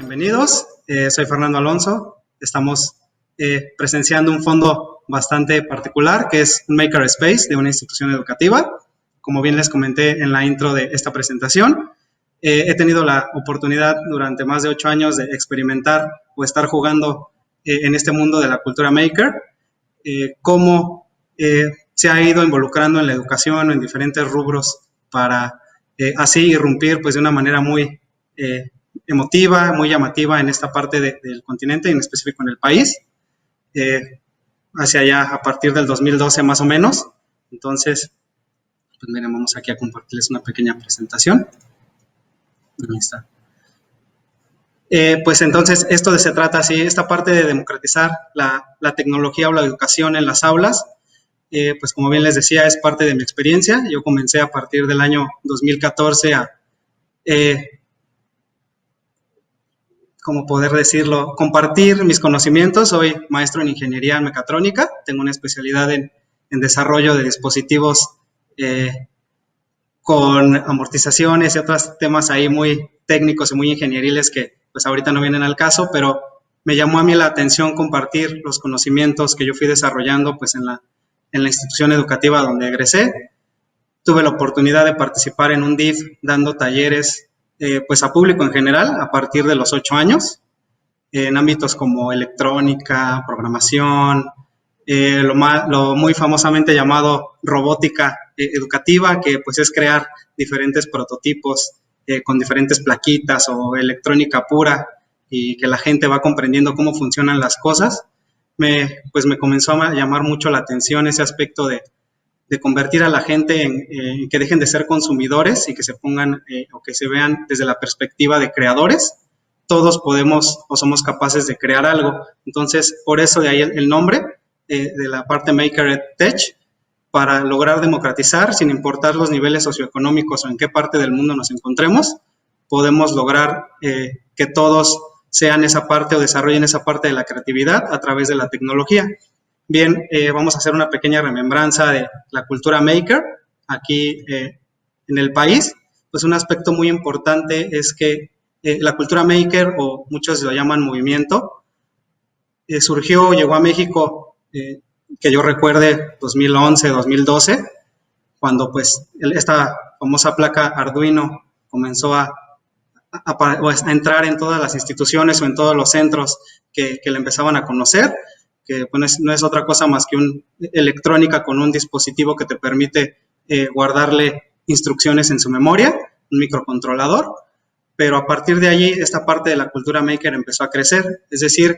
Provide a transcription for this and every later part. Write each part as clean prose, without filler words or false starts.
Bienvenidos. Soy Fernando Alonso. Estamos presenciando un fondo bastante particular, que es un Makerspace de una institución educativa. Como bien les comenté en la intro de esta presentación, he tenido la oportunidad durante más de 8 años de experimentar o estar jugando en este mundo de la cultura maker, cómo se ha ido involucrando en la educación o en diferentes rubros para así irrumpir pues, de una manera muy emotiva, muy llamativa en esta parte del continente, en específico en el país, hacia allá a partir del 2012 más o menos. Entonces, pues miren, vamos aquí a compartirles una pequeña presentación. Ahí está. Pues entonces, esto se trata así, esta parte de democratizar la tecnología o la educación en las aulas, pues como bien les decía, es parte de mi experiencia. Yo comencé a partir del año 2014 a ¿cómo poder decirlo? Compartir mis conocimientos. Soy maestro en ingeniería mecatrónica, tengo una especialidad en desarrollo de dispositivos con amortizaciones y otros temas ahí muy técnicos y muy ingenieriles que pues ahorita no vienen al caso, pero me llamó a mí la atención compartir los conocimientos que yo fui desarrollando pues en la institución educativa donde egresé. Tuve la oportunidad de participar en un DIF dando talleres pues a público en general a partir de los 8 años, en ámbitos como electrónica, programación, lo muy famosamente llamado robótica educativa, que pues es crear diferentes prototipos con diferentes plaquitas o electrónica pura y que la gente va comprendiendo cómo funcionan las cosas. Pues me comenzó a llamar mucho la atención ese aspecto de convertir a la gente en que dejen de ser consumidores y que se pongan o que se vean desde la perspectiva de creadores. Todos podemos o somos capaces de crear algo. Entonces, por eso de ahí el nombre de la parte Maker EdTech, para lograr democratizar, sin importar los niveles socioeconómicos o en qué parte del mundo nos encontremos, podemos lograr que todos sean esa parte o desarrollen esa parte de la creatividad a través de la tecnología. Bien, vamos a hacer una pequeña remembranza de la cultura maker aquí en el país. Pues un aspecto muy importante es que la cultura maker, o muchos lo llaman movimiento, llegó a México, que yo recuerde, 2011, 2012, cuando pues esta famosa placa Arduino comenzó a entrar en todas las instituciones o en todos los centros que la empezaban a conocer, que pues, no es otra cosa más que una electrónica con un dispositivo que te permite guardarle instrucciones en su memoria, un microcontrolador, pero a partir de allí esta parte de la cultura maker empezó a crecer, es decir,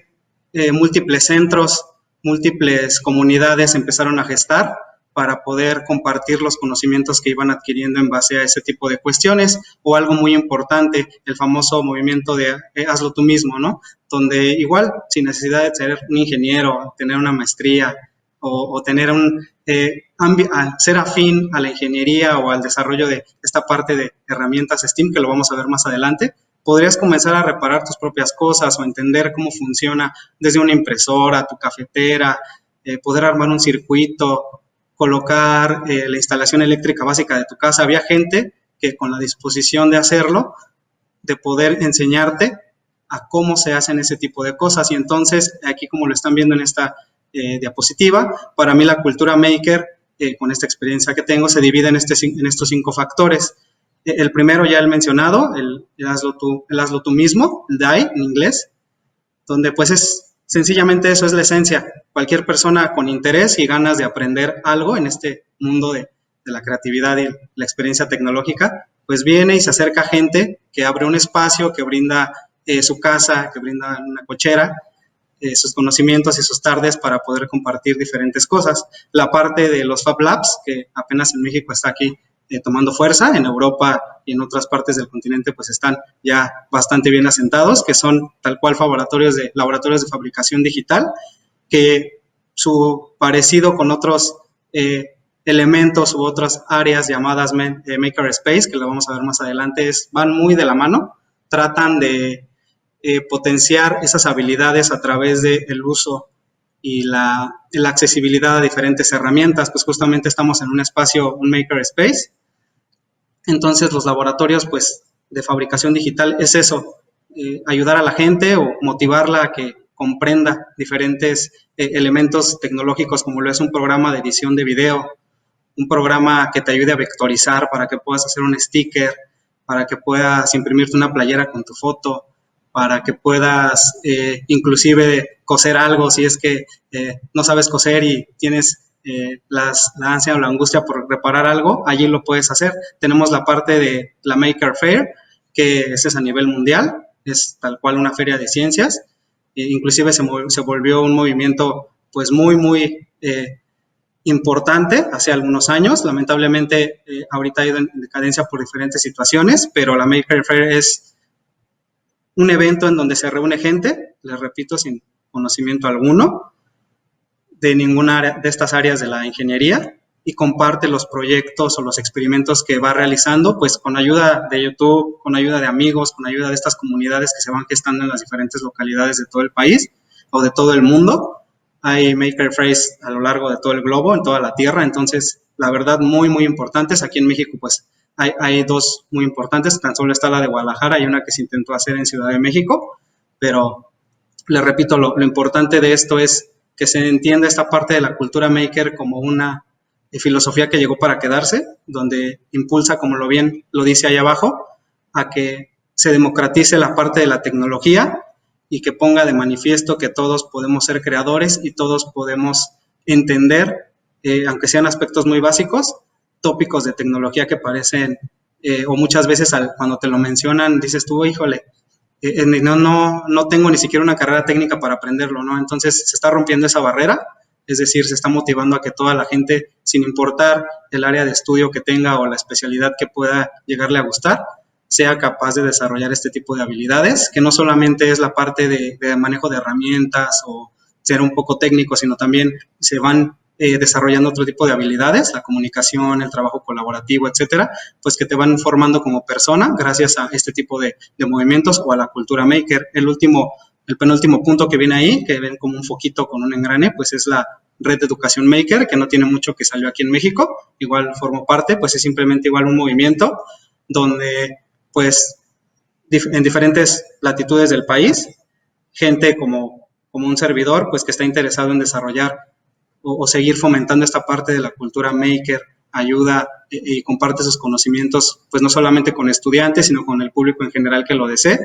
múltiples centros, múltiples comunidades empezaron a gestar para poder compartir los conocimientos que iban adquiriendo en base a ese tipo de cuestiones, o algo muy importante, el famoso movimiento de hazlo tú mismo, ¿no? Donde igual, sin necesidad de ser un ingeniero, tener una maestría o tener ser afín a la ingeniería o al desarrollo de esta parte de herramientas STEAM, que lo vamos a ver más adelante, podrías comenzar a reparar tus propias cosas o entender cómo funciona desde una impresora, tu cafetera, poder armar un circuito, colocar la instalación eléctrica básica de tu casa. Había gente que con la disposición de hacerlo, de poder enseñarte a cómo se hacen ese tipo de cosas. Y entonces, aquí como lo están viendo en esta diapositiva, para mí la cultura maker, con esta experiencia que tengo, se divide en estos 5 factores. El primero ya el mencionado, el hazlo tú mismo, el DIY en inglés, donde pues es sencillamente eso, es la esencia. Cualquier persona con interés y ganas de aprender algo en este mundo de la creatividad y la experiencia tecnológica, pues viene y se acerca a gente que abre un espacio, que brinda su casa, que brinda una cochera, sus conocimientos y sus tardes para poder compartir diferentes cosas. La parte de los Fab Labs, que apenas en México está aquí tomando fuerza, en Europa y en otras partes del continente pues están ya bastante bien asentados, que son tal cual laboratorios de fabricación digital, que su parecido con otros elementos u otras áreas llamadas Makerspace, que lo vamos a ver más adelante, van muy de la mano, tratan de potenciar esas habilidades a través del uso y la accesibilidad a diferentes herramientas. Pues justamente estamos en un espacio, un Makerspace. Entonces los laboratorios pues de fabricación digital es eso, ayudar a la gente o motivarla a que comprenda diferentes elementos tecnológicos, como lo es un programa de edición de video, un programa que te ayude a vectorizar para que puedas hacer un sticker, para que puedas imprimirte una playera con tu foto, para que puedas inclusive coser algo si es que no sabes coser y tienes la ansia o la angustia por reparar algo, allí lo puedes hacer. Tenemos la parte de la Maker Faire, que es a nivel mundial, es tal cual una feria de ciencias, inclusive se volvió un movimiento pues muy importante hace algunos años. Lamentablemente ahorita ha ido en decadencia por diferentes situaciones, pero la Maker Faire es un evento en donde se reúne gente, les repito, sin conocimiento alguno de ninguna área, de estas áreas de la ingeniería, y comparte los proyectos o los experimentos que va realizando, pues con ayuda de YouTube, con ayuda de amigos, con ayuda de estas comunidades que se van gestando en las diferentes localidades de todo el país o de todo el mundo. Hay Maker Faires a lo largo de todo el globo, en toda la tierra, entonces la verdad muy importantes. Aquí en México pues hay dos muy importantes, tan solo está la de Guadalajara y una que se intentó hacer en Ciudad de México, pero les repito, lo importante de esto es que se entienda esta parte de la cultura maker como una filosofía que llegó para quedarse, donde impulsa, como lo bien lo dice ahí abajo, a que se democratice la parte de la tecnología y que ponga de manifiesto que todos podemos ser creadores y todos podemos entender, aunque sean aspectos muy básicos, tópicos de tecnología que parecen, o muchas veces cuando te lo mencionan, dices tú, híjole, no tengo ni siquiera una carrera técnica para aprenderlo, ¿no? Entonces se está rompiendo esa barrera, es decir, se está motivando a que toda la gente, sin importar el área de estudio que tenga o la especialidad que pueda llegarle a gustar, sea capaz de desarrollar este tipo de habilidades, que no solamente es la parte de manejo de herramientas o ser un poco técnico, sino también se van desarrollando otro tipo de habilidades, la comunicación, el trabajo colaborativo, etcétera, pues que te van formando como persona gracias a este tipo de movimientos o a la cultura maker. El penúltimo punto que viene ahí, que ven como un foquito con un engrane, pues es la Red de Educación Maker, que no tiene mucho, que salió aquí en México, igual formó parte, pues es simplemente igual un movimiento donde pues en diferentes latitudes del país, gente como un servidor, pues que está interesado en desarrollar o seguir fomentando esta parte de la cultura maker, ayuda y comparte sus conocimientos, pues no solamente con estudiantes, sino con el público en general que lo desee.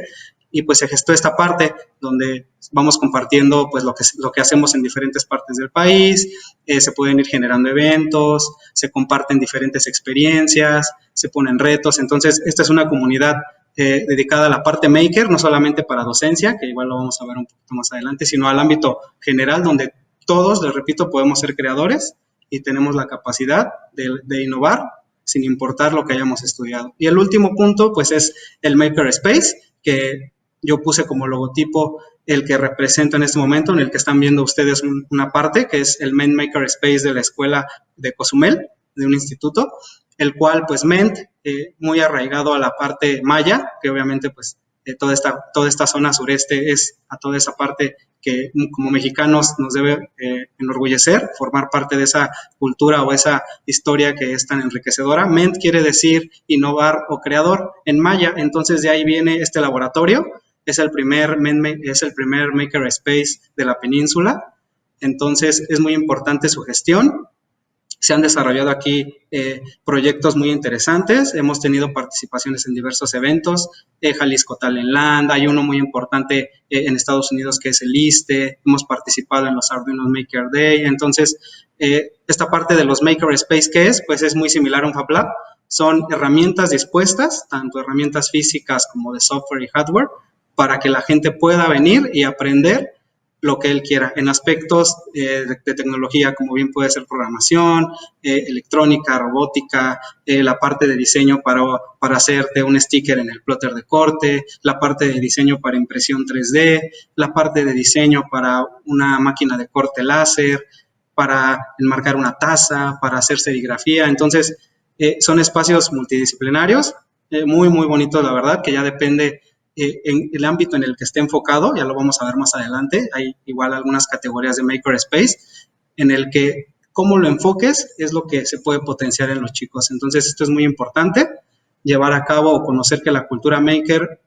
Y pues se gestó esta parte donde vamos compartiendo pues lo que hacemos en diferentes partes del país, se pueden ir generando eventos, se comparten diferentes experiencias, se ponen retos. Entonces, esta es una comunidad dedicada a la parte maker, no solamente para docencia, que igual lo vamos a ver un poquito más adelante, sino al ámbito general, donde todos, les repito, podemos ser creadores y tenemos la capacidad de innovar sin importar lo que hayamos estudiado. Y el último punto, pues, es el Maker Space, que yo puse como logotipo el que represento en este momento, en el que están viendo ustedes una parte, que es el Ment Maker Space de la escuela de Cozumel, de un instituto, el cual, pues, Ment, muy arraigado a la parte maya, que obviamente, pues, toda esta zona sureste es a toda esa parte que como mexicanos nos debe enorgullecer, formar parte de esa cultura o esa historia que es tan enriquecedora. Ment quiere decir innovar o creador en maya, entonces de ahí viene este laboratorio, es el primer Maker Space de la península, entonces es muy importante su gestión. Se han desarrollado aquí proyectos muy interesantes, hemos tenido participaciones en diversos eventos, Jalisco Talent Land, hay uno muy importante en Estados Unidos que es el ISTE, hemos participado en los Arduino Maker Day, entonces esta parte de los Maker Space, ¿qué es? Pues es muy similar a un Fab Lab, son herramientas dispuestas, tanto herramientas físicas como de software y hardware, para que la gente pueda venir y aprender lo que él quiera, en aspectos de tecnología, como bien puede ser programación, electrónica, robótica, la parte de diseño para hacerte un sticker en el plotter de corte, la parte de diseño para impresión 3D, la parte de diseño para una máquina de corte láser, para enmarcar una taza, para hacer serigrafía. Entonces, son espacios multidisciplinarios, muy bonitos, la verdad, que ya depende en el ámbito en el que esté enfocado, ya lo vamos a ver más adelante, hay igual algunas categorías de Makerspace en el que cómo lo enfoques es lo que se puede potenciar en los chicos. Entonces esto es muy importante, llevar a cabo o conocer que la cultura maker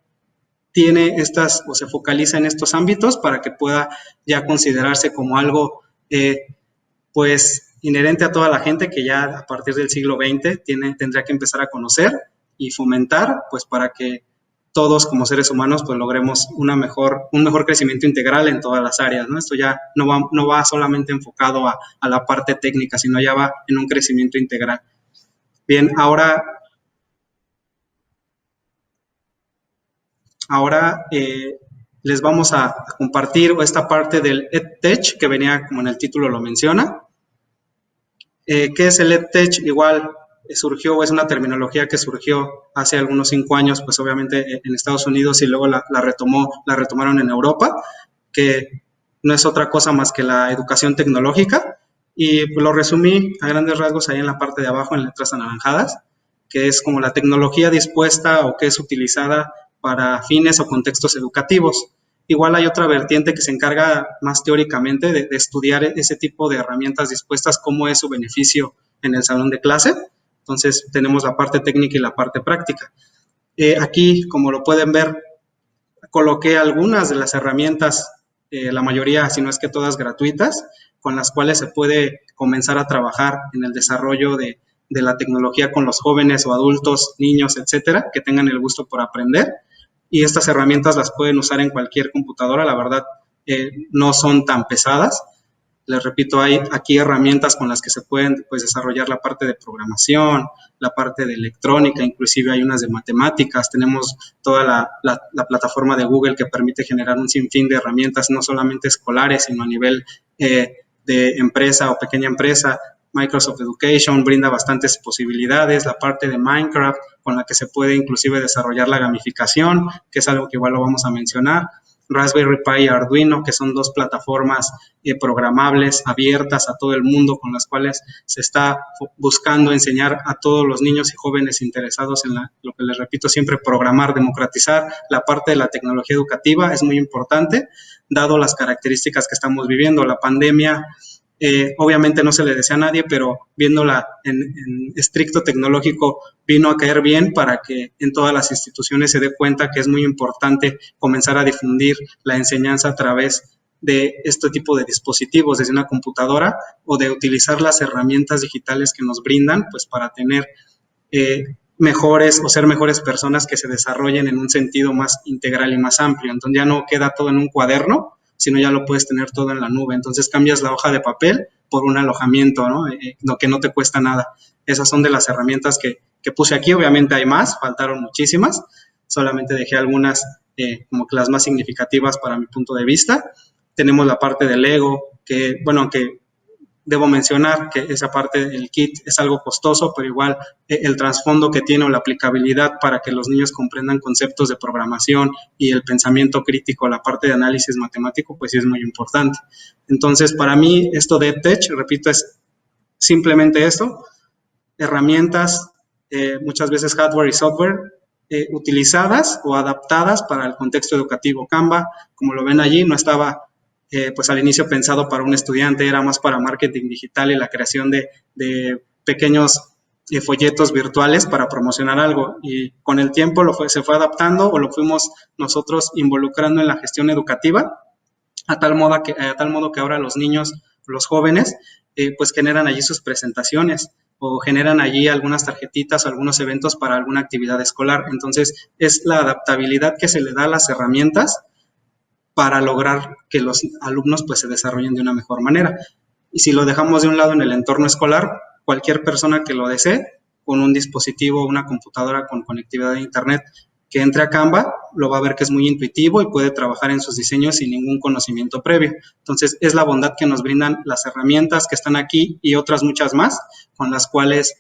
tiene estas o se focaliza en estos ámbitos para que pueda ya considerarse como algo pues inherente a toda la gente que ya a partir del siglo XX tendría que empezar a conocer y fomentar, pues para que todos como seres humanos pues logremos un mejor crecimiento integral en todas las áreas, ¿no? Esto ya no va solamente enfocado a la parte técnica, sino ya va en un crecimiento integral. Bien, ahora les vamos a compartir esta parte del EdTech que venía como en el título lo menciona. ¿Qué es el EdTech? Igual surgió, es una terminología que surgió hace algunos 5 años, pues obviamente en Estados Unidos y luego la retomaron en Europa, que no es otra cosa más que la educación tecnológica. Y pues lo resumí a grandes rasgos ahí en la parte de abajo en letras anaranjadas, que es como la tecnología dispuesta o que es utilizada para fines o contextos educativos. Igual hay otra vertiente que se encarga más teóricamente de estudiar ese tipo de herramientas dispuestas, cómo es su beneficio en el salón de clase. Entonces tenemos la parte técnica y la parte práctica. Aquí, como lo pueden ver, coloqué algunas de las herramientas, la mayoría, si no es que todas gratuitas, con las cuales se puede comenzar a trabajar en el desarrollo de la tecnología con los jóvenes o adultos, niños, etcétera, que tengan el gusto por aprender. Y estas herramientas las pueden usar en cualquier computadora, la verdad, no son tan pesadas. Les repito, hay aquí herramientas con las que se pueden pues, desarrollar la parte de programación, la parte de electrónica, inclusive hay unas de matemáticas. Tenemos toda la plataforma de Google que permite generar un sinfín de herramientas, no solamente escolares, sino a nivel de empresa o pequeña empresa. Microsoft Education brinda bastantes posibilidades, la parte de Minecraft con la que se puede inclusive desarrollar la gamificación, que es algo que igual lo vamos a mencionar. Raspberry Pi y Arduino, que son dos plataformas programables, abiertas a todo el mundo, con las cuales se está buscando enseñar a todos los niños y jóvenes interesados en lo que les repito siempre, programar, democratizar la parte de la tecnología educativa. Es muy importante, dado las características que estamos viviendo. La pandemia obviamente no se le desea a nadie, pero viéndola en estricto tecnológico vino a caer bien para que en todas las instituciones se dé cuenta que es muy importante comenzar a difundir la enseñanza a través de este tipo de dispositivos, desde una computadora o de utilizar las herramientas digitales que nos brindan, pues para tener mejores o ser mejores personas que se desarrollen en un sentido más integral y más amplio. Entonces ya no queda todo en un cuaderno, sino ya lo puedes tener todo en la nube. Entonces cambias la hoja de papel por un alojamiento, ¿no? Lo que no te cuesta nada. Esas son de las herramientas que puse aquí. Obviamente hay más, faltaron muchísimas. Solamente dejé algunas como que las más significativas para mi punto de vista. Tenemos la parte de Lego, que, bueno, aunque debo mencionar que esa parte del kit es algo costoso, pero igual el trasfondo que tiene o la aplicabilidad para que los niños comprendan conceptos de programación y el pensamiento crítico, la parte de análisis matemático, pues sí es muy importante. Entonces, para mí, esto de EdTech, repito, es simplemente esto, herramientas, muchas veces hardware y software, utilizadas o adaptadas para el contexto educativo. Canva, como lo ven allí, no estaba pues al inicio pensado para un estudiante, era más para marketing digital y la creación de pequeños folletos virtuales para promocionar algo, y con el tiempo se fue adaptando o lo fuimos nosotros involucrando en la gestión educativa a tal modo que ahora los niños, los jóvenes, pues generan allí sus presentaciones o generan allí algunas tarjetitas o algunos eventos para alguna actividad escolar. Entonces es la adaptabilidad que se le da a las herramientas para lograr que los alumnos pues se desarrollen de una mejor manera. Y si lo dejamos de un lado en el entorno escolar, cualquier persona que lo desee, con un dispositivo, una computadora con conectividad a internet, que entre a Canva, lo va a ver que es muy intuitivo y puede trabajar en sus diseños sin ningún conocimiento previo. Entonces, es la bondad que nos brindan las herramientas que están aquí y otras muchas más, con las cuales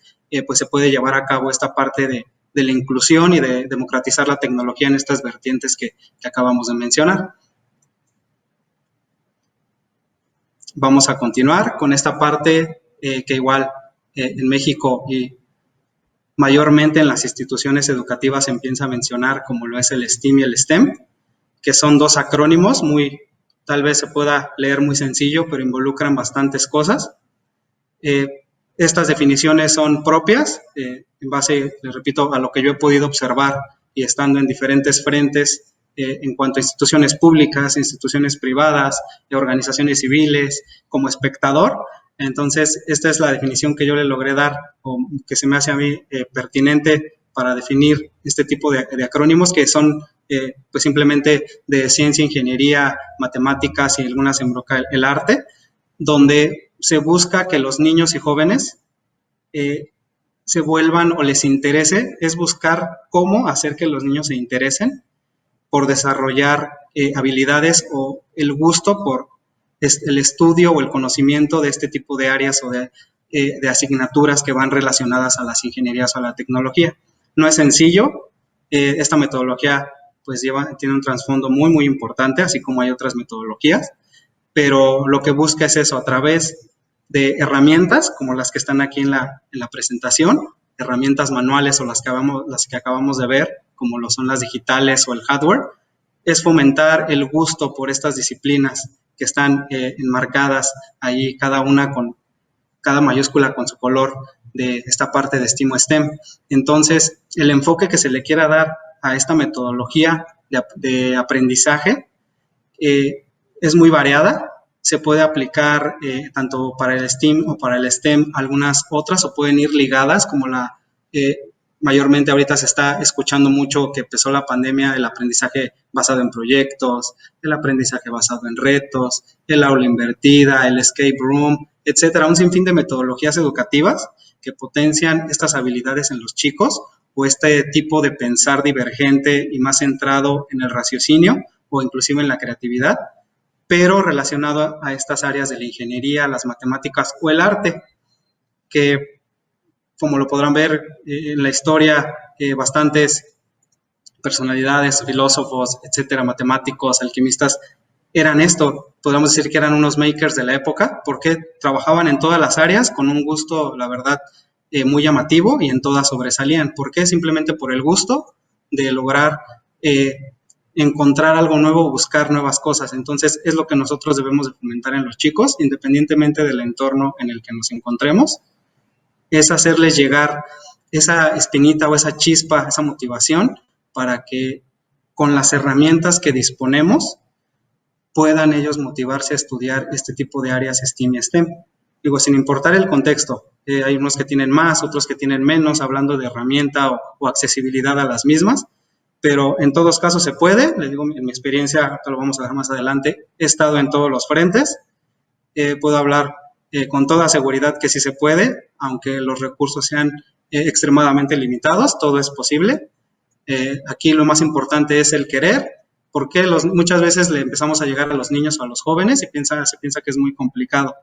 pues se puede llevar a cabo esta parte de la inclusión y de democratizar la tecnología en estas vertientes que acabamos de mencionar. Vamos a continuar con esta parte que igual en México y mayormente en las instituciones educativas se empieza a mencionar, como lo es el STEAM y el STEM, que son dos acrónimos, tal vez se pueda leer muy sencillo, pero involucran bastantes cosas. Estas definiciones son propias, en base, les repito, a lo que yo he podido observar y estando en diferentes frentes en cuanto a instituciones públicas, instituciones privadas, organizaciones civiles, como espectador. Entonces, esta es la definición que yo le logré dar, o que se me hace a mí pertinente para definir este tipo de acrónimos, que son pues simplemente de ciencia, ingeniería, matemáticas y algunas embroca el arte, donde se busca que los niños y jóvenes se vuelvan o les interese, es buscar cómo hacer que los niños se interesen por desarrollar habilidades o el gusto por el estudio o el conocimiento de este tipo de áreas o de asignaturas que van relacionadas a las ingenierías o a la tecnología. No es sencillo, esta metodología pues tiene un trasfondo muy, muy importante, así como hay otras metodologías, pero lo que busca es eso, a través de herramientas como las que están aquí en la presentación, herramientas manuales o las que acabamos de ver, como lo son las digitales o el hardware, es fomentar el gusto por estas disciplinas que están enmarcadas ahí, cada una con cada mayúscula con su color de esta parte de STEAM. Entonces, el enfoque que se le quiera dar a esta metodología de aprendizaje es muy variada. Se puede aplicar tanto para el STEAM o para el STEM algunas otras, o pueden ir ligadas, como mayormente ahorita se está escuchando mucho que empezó la pandemia, el aprendizaje basado en proyectos, el aprendizaje basado en retos, el aula invertida, el escape room, etcétera. Un sinfín de metodologías educativas que potencian estas habilidades en los chicos, o este tipo de pensar divergente y más centrado en el raciocinio o inclusive en la creatividad, pero relacionado a estas áreas de la ingeniería, las matemáticas o el arte, que como lo podrán ver en la historia, bastantes personalidades, filósofos, etcétera, matemáticos, alquimistas, eran esto, podríamos decir que eran unos makers de la época, porque trabajaban en todas las áreas con un gusto, la verdad, muy llamativo, y en todas sobresalían. ¿Por qué? Simplemente por el gusto de lograr encontrar algo nuevo, buscar nuevas cosas. Entonces, es lo que nosotros debemos de fomentar en los chicos, independientemente del entorno en el que nos encontremos, es hacerles llegar esa espinita o esa chispa, esa motivación, para que con las herramientas que disponemos puedan ellos motivarse a estudiar este tipo de áreas STEAM y STEM. Digo, sin importar el contexto, hay unos que tienen más, otros que tienen menos, hablando de herramienta o accesibilidad a las mismas, pero en todos casos se puede. Les digo, en mi experiencia, lo vamos a ver más adelante, he estado en todos los frentes, puedo hablar con toda seguridad que sí se puede, aunque los recursos sean extremadamente limitados, todo es posible. Aquí lo más importante es el querer, porque muchas veces le empezamos a llegar a los niños o a los jóvenes y se piensa que es muy complicado,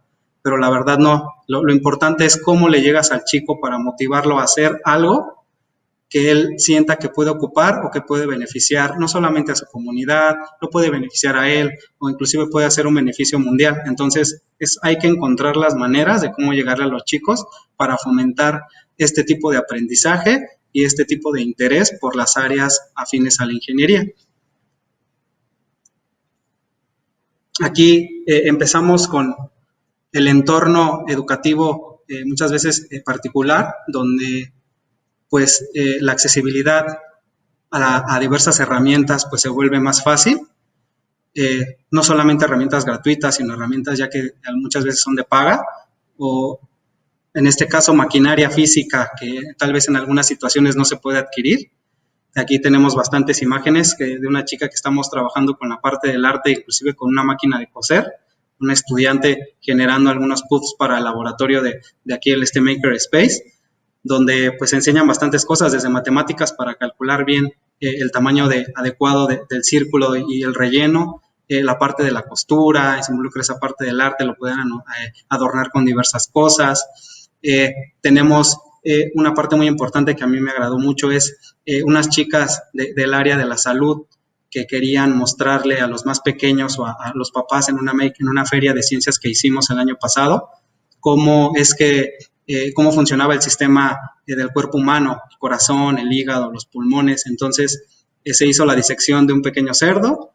pero la verdad no. Lo importante es cómo le llegas al chico para motivarlo a hacer algo que él sienta que puede ocupar o que puede beneficiar no solamente a su comunidad, lo puede beneficiar a él, o inclusive puede hacer un beneficio mundial. Entonces, hay que encontrar las maneras de cómo llegarle a los chicos para fomentar este tipo de aprendizaje y este tipo de interés por las áreas afines a la ingeniería. Aquí empezamos con el entorno educativo muchas veces particular, donde pues la accesibilidad a diversas herramientas pues se vuelve más fácil, no solamente herramientas gratuitas, sino herramientas ya que muchas veces son de paga, o en este caso maquinaria física que tal vez en algunas situaciones no se puede adquirir. Aquí tenemos bastantes imágenes de una chica que estamos trabajando con la parte del arte, inclusive con una máquina de coser, un estudiante generando algunos puffs para el laboratorio de aquí el Maker Space, donde pues enseñan bastantes cosas, desde matemáticas para calcular bien el tamaño adecuado del círculo y el relleno, la parte de la costura, se involucra esa parte del arte, lo pueden adornar con diversas cosas. Tenemos una parte muy importante que a mí me agradó mucho, es unas chicas del área de la salud que querían mostrarle a los más pequeños o a los papás en una feria de ciencias que hicimos el año pasado, cómo funcionaba el sistema del cuerpo humano, el corazón, el hígado, los pulmones. Entonces se hizo la disección de un pequeño cerdo,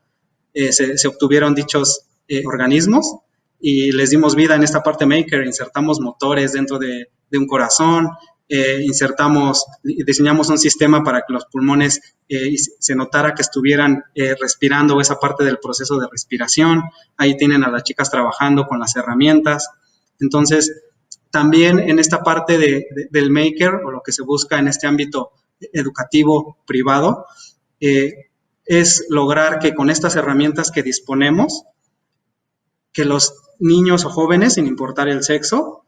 se obtuvieron dichos organismos y les dimos vida en esta parte maker, insertamos motores dentro de un corazón, diseñamos un sistema para que los pulmones se notara que estuvieran respirando esa parte del proceso de respiración. Ahí tienen a las chicas trabajando con las herramientas. Entonces, también en esta parte del maker, o lo que se busca en este ámbito educativo privado, es lograr que con estas herramientas que disponemos, que los niños o jóvenes, sin importar el sexo,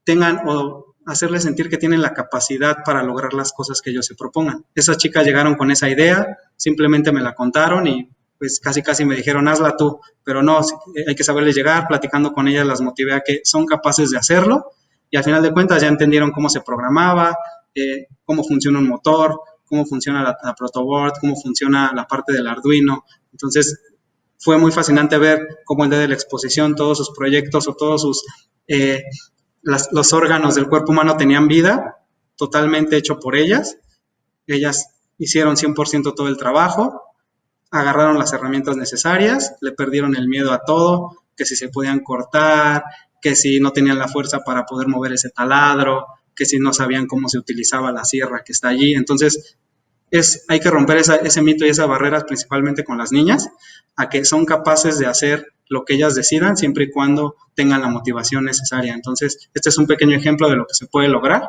tengan o hacerles sentir que tienen la capacidad para lograr las cosas que ellos se propongan. Esas chicas llegaron con esa idea, simplemente me la contaron y pues casi me dijeron, hazla tú, pero no, hay que saberles llegar, platicando con ellas las motivé a que son capaces de hacerlo y al final de cuentas ya entendieron cómo se programaba, cómo funciona un motor, cómo funciona la protoboard, cómo funciona la parte del Arduino. Entonces fue muy fascinante ver cómo el día de la exposición todos sus proyectos o todos sus los órganos del cuerpo humano tenían vida, totalmente hecho por ellas. Ellas hicieron 100% todo el trabajo, agarraron las herramientas necesarias, le perdieron el miedo a todo, que si se podían cortar, que si no tenían la fuerza para poder mover ese taladro, que si no sabían cómo se utilizaba la sierra que está allí. Entonces, hay que romper ese mito y esas barreras, principalmente con las niñas, a que son capaces de hacer lo que ellas decidan, siempre y cuando tengan la motivación necesaria. Entonces, este es un pequeño ejemplo de lo que se puede lograr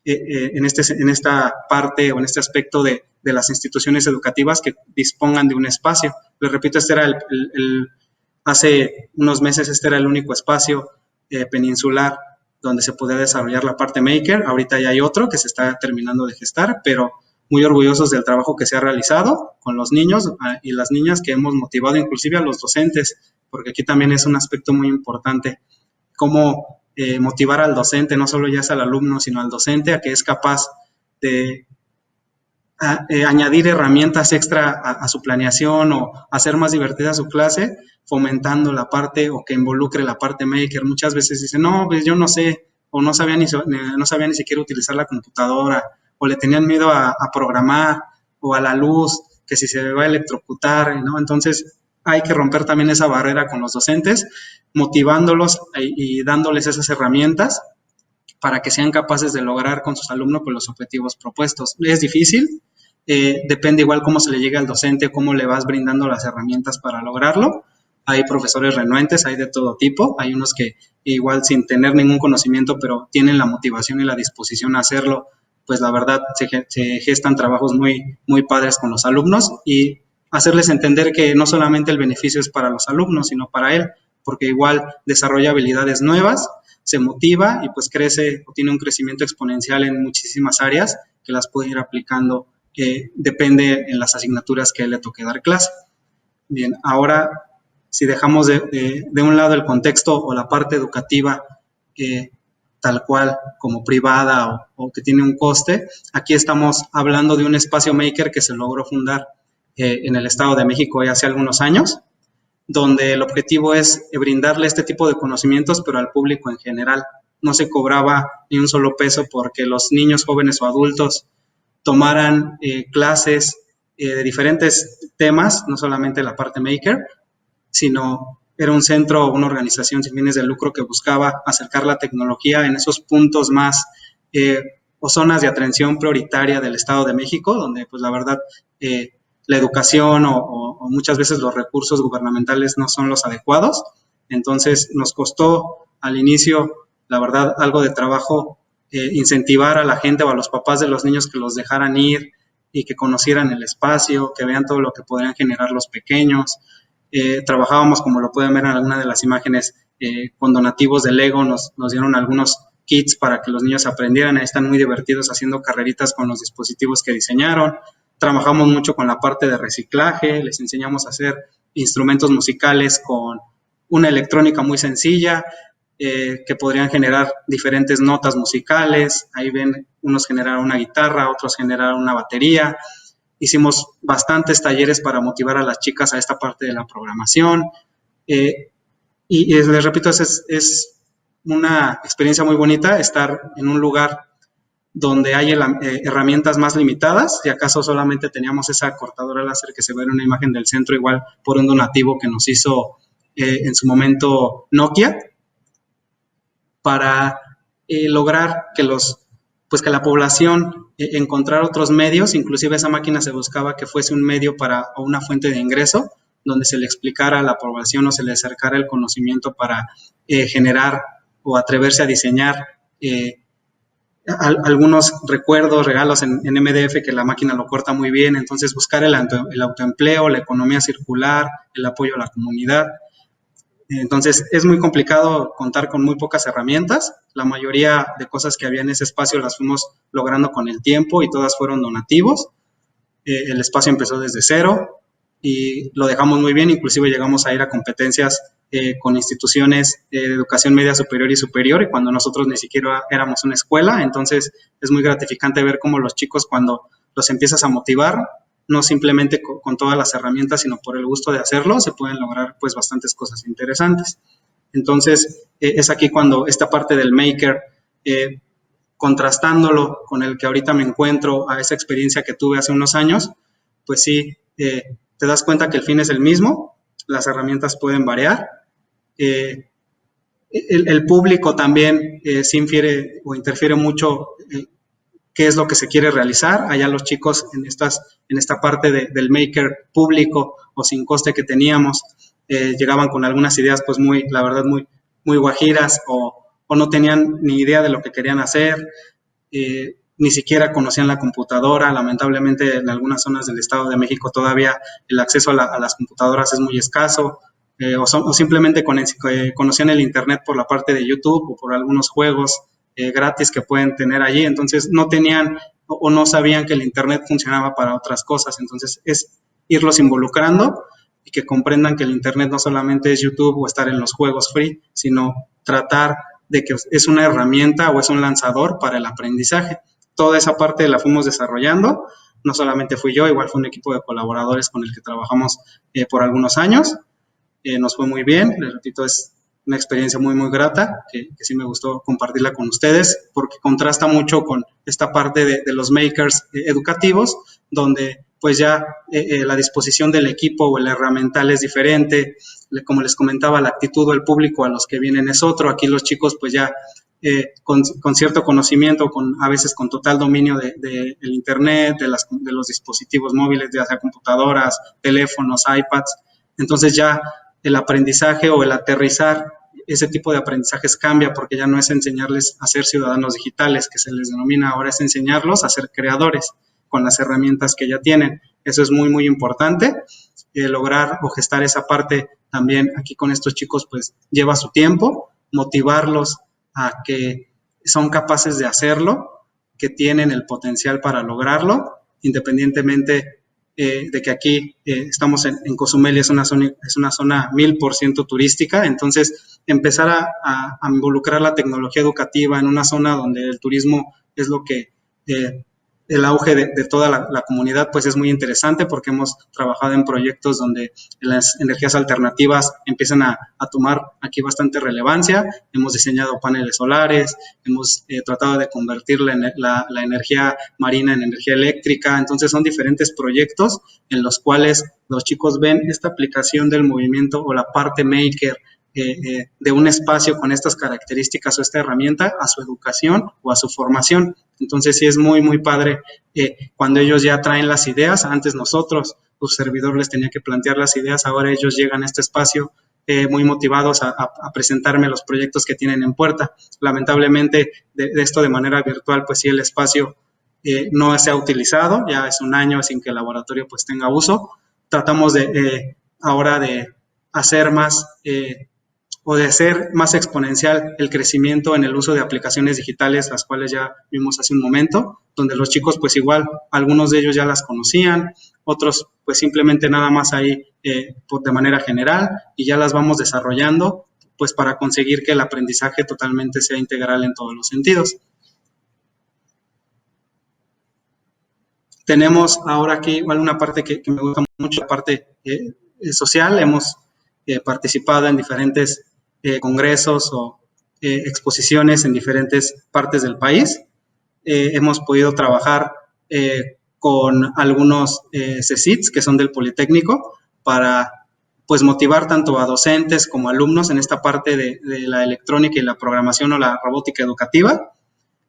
en esta parte o en este aspecto de las instituciones educativas que dispongan de un espacio. Les repito, hace unos meses este era el único espacio peninsular donde se podía desarrollar la parte maker. Ahorita ya hay otro que se está terminando de gestar, pero muy orgullosos del trabajo que se ha realizado con los niños y las niñas, que hemos motivado inclusive a los docentes, porque aquí también es un aspecto muy importante, cómo motivar al docente, no solo ya es al alumno, sino al docente, a que es capaz de añadir herramientas extra a su planeación o hacer más divertida su clase, fomentando la parte o que involucre la parte maker. Muchas veces dicen, no, pues yo no sé, o no sabía ni siquiera utilizar la computadora, o le tenían miedo a programar, o a la luz, que si se va a electrocutar, ¿no? Entonces hay que romper también esa barrera con los docentes, motivándolos y dándoles esas herramientas para que sean capaces de lograr con sus alumnos pues, los objetivos propuestos. Es difícil, depende igual cómo se le llegue al docente, cómo le vas brindando las herramientas para lograrlo. Hay profesores renuentes, hay de todo tipo, hay unos que igual sin tener ningún conocimiento, pero tienen la motivación y la disposición a hacerlo, pues la verdad se gestan trabajos muy padres con los alumnos y hacerles entender que no solamente el beneficio es para los alumnos, sino para él, porque igual desarrolla habilidades nuevas, se motiva y pues crece o tiene un crecimiento exponencial en muchísimas áreas que las puede ir aplicando, depende en las asignaturas que le toque dar clase. Bien, ahora si dejamos de un lado el contexto o la parte educativa tal cual como privada o que tiene un coste, aquí estamos hablando de un espacio maker que se logró fundar en el Estado de México hace algunos años, donde el objetivo es brindarle este tipo de conocimientos, pero al público en general. No se cobraba ni un solo peso porque los niños, jóvenes o adultos tomaran clases de diferentes temas, no solamente la parte maker, sino era un centro, una organización sin fines de lucro que buscaba acercar la tecnología en esos puntos más o zonas de atención prioritaria del Estado de México, donde pues la verdad la educación o muchas veces los recursos gubernamentales no son los adecuados. Entonces nos costó al inicio, la verdad, algo de trabajo incentivar a la gente o a los papás de los niños que los dejaran ir y que conocieran el espacio, que vean todo lo que podrían generar los pequeños. Trabajábamos, como lo pueden ver en alguna de las imágenes, con donativos de Lego, nos dieron algunos kits para que los niños aprendieran. Ahí están muy divertidos haciendo carreritas con los dispositivos que diseñaron. Trabajamos mucho con la parte de reciclaje, les enseñamos a hacer instrumentos musicales con una electrónica muy sencilla, que podrían generar diferentes notas musicales. Ahí ven, unos generaron una guitarra, otros generaron una batería. Hicimos bastantes talleres para motivar a las chicas a esta parte de la programación. Y les repito, es una experiencia muy bonita estar en un lugar donde hay herramientas más limitadas. Si acaso solamente teníamos esa cortadora láser que se ve en una imagen del centro, igual por un donativo que nos hizo en su momento Nokia, para lograr que los pues que la población encontrar otros medios, inclusive esa máquina se buscaba que fuese un medio para o una fuente de ingreso, donde se le explicara a la población o se le acercara el conocimiento para generar o atreverse a diseñar algunos recuerdos, regalos en MDF que la máquina lo corta muy bien, entonces buscar el autoempleo, la economía circular, el apoyo a la comunidad. Entonces es muy complicado contar con muy pocas herramientas, la mayoría de cosas que había en ese espacio las fuimos logrando con el tiempo y todas fueron donativos. El espacio empezó desde cero y lo dejamos muy bien, inclusive llegamos a ir a competencias con instituciones de educación media superior y superior, y cuando nosotros ni siquiera éramos una escuela, entonces es muy gratificante ver cómo los chicos cuando los empiezas a motivar, no simplemente con todas las herramientas, sino por el gusto de hacerlo, se pueden lograr pues bastantes cosas interesantes. Entonces es aquí cuando esta parte del maker, contrastándolo con el que ahorita me encuentro, a esa experiencia que tuve hace unos años, pues sí, te das cuenta que el fin es el mismo, las herramientas pueden variar, el público también se infiere o interfiere mucho qué es lo que se quiere realizar. Allá los chicos en esta parte del maker público o sin coste que teníamos, llegaban con algunas ideas pues la verdad muy guajiras o no tenían ni idea de lo que querían hacer, ni siquiera conocían la computadora. Lamentablemente en algunas zonas del Estado de México todavía el acceso a las computadoras es muy escaso, o simplemente conocían el internet por la parte de YouTube o por algunos juegos gratis que pueden tener allí, entonces no tenían o no sabían que el internet funcionaba para otras cosas. Entonces es irlos involucrando y que comprendan que el internet no solamente es YouTube o estar en los juegos free, sino tratar de que es una herramienta o es un lanzador para el aprendizaje. Toda esa parte la fuimos desarrollando, no solamente fui yo, igual fue un equipo de colaboradores con el que trabajamos por algunos años. Nos fue muy bien, les repito, es una experiencia muy grata, que sí me gustó compartirla con ustedes, porque contrasta mucho con esta parte de los makers educativos, donde pues ya la disposición del equipo o el herramental es diferente, como les comentaba, la actitud del público a los que vienen es otro. Aquí los chicos pues ya con cierto conocimiento, a veces con total dominio del internet, de los dispositivos móviles, ya sea computadoras, teléfonos, iPads, entonces ya el aprendizaje o el aterrizar ese tipo de aprendizajes cambia, porque ya no es enseñarles a ser ciudadanos digitales, que se les denomina ahora, es enseñarlos a ser creadores con las herramientas que ya tienen. Eso es muy importante. Lograr o gestar esa parte también aquí con estos chicos pues lleva su tiempo, motivarlos a que son capaces de hacerlo, que tienen el potencial para lograrlo, independientemente de que aquí estamos en Cozumel, es una zona 1000% turística. Entonces empezar a involucrar la tecnología educativa en una zona donde el turismo es lo que el auge de toda la comunidad, pues es muy interesante, porque hemos trabajado en proyectos donde las energías alternativas empiezan a tomar aquí bastante relevancia. Hemos diseñado paneles solares, hemos tratado de convertir la energía marina en energía eléctrica. Entonces son diferentes proyectos en los cuales los chicos ven esta aplicación del movimiento o la parte maker de un espacio con estas características o esta herramienta a su educación o a su formación. Entonces sí es muy padre cuando ellos ya traen las ideas. Antes nosotros, su servidor, les tenía que plantear las ideas, ahora ellos llegan a este espacio muy motivados a presentarme los proyectos que tienen en puerta. Lamentablemente de esto de manera virtual, pues sí, el espacio no se ha utilizado, ya es un año sin que el laboratorio pues tenga uso. Tratamos ahora de hacer más o de hacer más exponencial el crecimiento en el uso de aplicaciones digitales, las cuales ya vimos hace un momento, donde los chicos pues igual, algunos de ellos ya las conocían, otros pues simplemente nada más ahí de manera general, y ya las vamos desarrollando pues para conseguir que el aprendizaje totalmente sea integral en todos los sentidos. Tenemos ahora aquí igual una parte que me gusta mucho, la parte social. Hemos participado en diferentes congresos o exposiciones en diferentes partes del país. Hemos podido trabajar con algunos CECITs que son del Politécnico para pues motivar tanto a docentes como a alumnos en esta parte de la electrónica y la programación o la robótica educativa,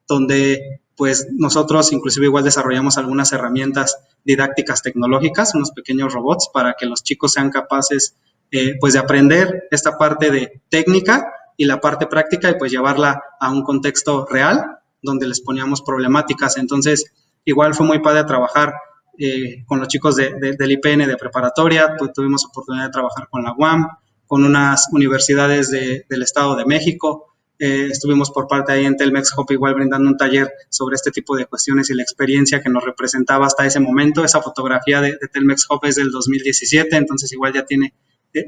donde pues nosotros inclusive igual desarrollamos algunas herramientas didácticas tecnológicas, unos pequeños robots para que los chicos sean capaces pues de aprender esta parte de técnica y la parte práctica y pues llevarla a un contexto real donde les poníamos problemáticas. Entonces, igual fue muy padre trabajar con los chicos del IPN de preparatoria, pues tuvimos oportunidad de trabajar con la UAM, con unas universidades del Estado de México. Estuvimos por parte ahí en Telmex Hub igual brindando un taller sobre este tipo de cuestiones y la experiencia que nos representaba hasta ese momento. Esa fotografía de Telmex Hub es del 2017, entonces igual ya tiene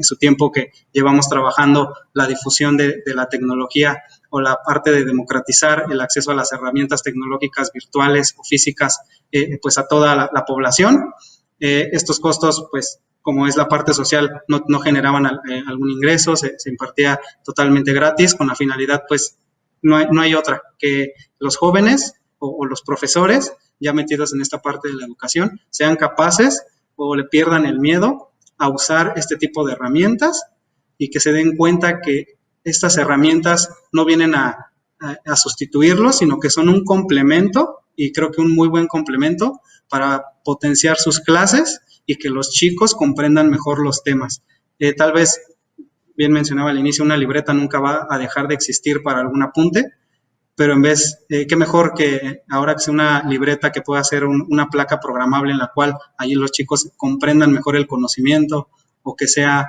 su tiempo que llevamos trabajando la difusión de la tecnología o la parte de democratizar el acceso a las herramientas tecnológicas virtuales o físicas pues a toda la población. Estos costos, pues como es la parte social, no generaban algún ingreso, se impartía totalmente gratis con la finalidad, pues no hay otra, que los jóvenes o los profesores ya metidos en esta parte de la educación sean capaces o le pierdan el miedo a usar este tipo de herramientas y que se den cuenta que estas herramientas no vienen a sustituirlos, sino que son un complemento y creo que un muy buen complemento para potenciar sus clases y que los chicos comprendan mejor los temas. Tal vez, bien mencionaba al inicio, una libreta nunca va a dejar de existir para algún apunte, pero en vez, qué mejor que ahora que sea una libreta que pueda ser una placa programable en la cual ahí los chicos comprendan mejor el conocimiento, o que sea